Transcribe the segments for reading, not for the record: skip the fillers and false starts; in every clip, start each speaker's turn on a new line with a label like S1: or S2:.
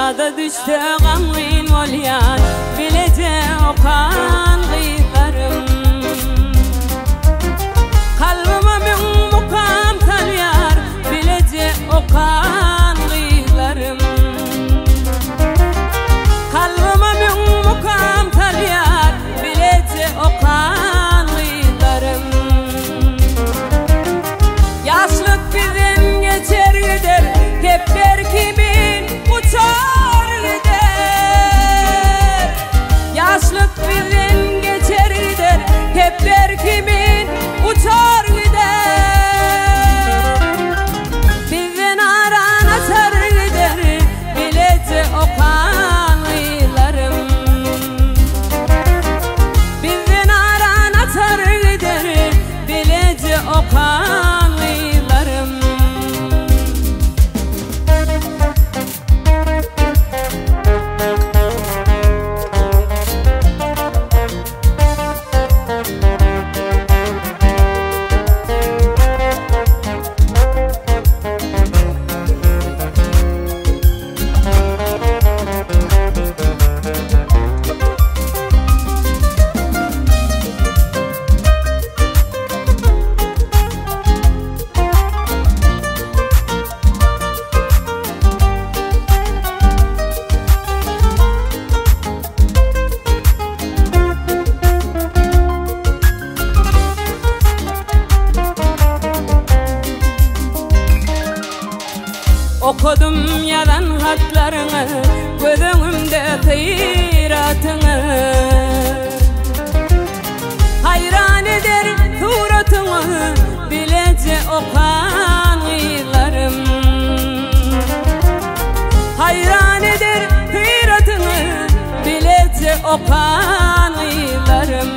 S1: Dağda düştü gamlin olyan, bilece okan gıylarım. Kalbime min mukam talyar, bilece okan gıylarım. Kalbime min mukam talyar, bilece okan gıylarım. Yaşlık bizden geçer gider, hep kimin uçar gider. Yaşlık bizden geçer gider, hep kimin uçar gider. Bizden aran atar gider, bilece okan gıylarım. Bizden aran atar gider, bilece okan gıylarım. Okudum yalan hatlarını, gözümde tıyratını. Hayran eder suratını, bilece okan gıylarım. Hayran eder tıyratını, bilece okan gıylarım.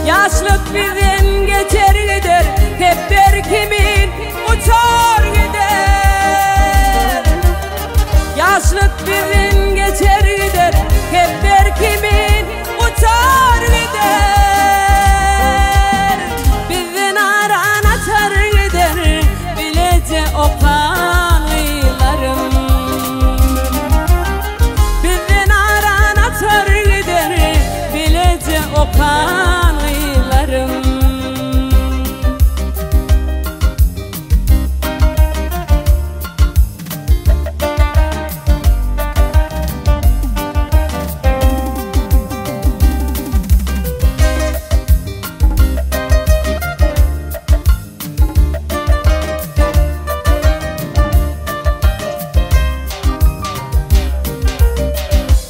S1: Yaşlık bizden geçer gider, hep kimin uçar gider. Yaşlık bizden geçer gider, hep kimin uçar gider. Bizden aran atar gider, bilece okan gıylarım. Bizden aran atar gider, bilece okan gıylarım.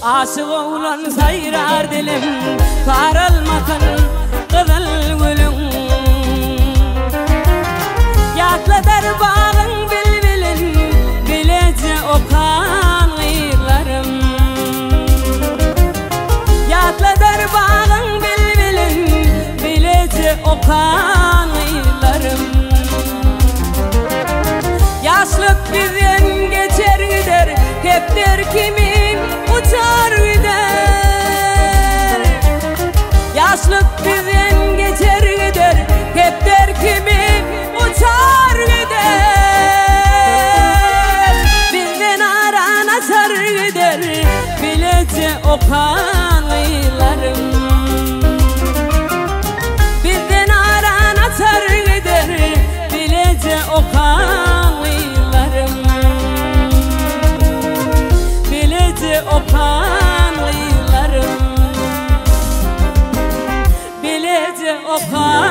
S1: Aşık olan sayrar dilim, sarılmasın kızıl gülüm. Yatladır bağın bilbilin, bilece okan gıylarım. Yatladır bağın bilbilin, bilece okan gıylarım. Yaşlık bizden geçer gider, hep kimin uçar gider. Yaşlık bizden geçer gider, hep kimin uçar gider. Bizden aran atar gider, bilece okan gıylarım. Bizden aran atar gider, bilece okan gıylarım. Bilece okan gıylarım. Bilece okan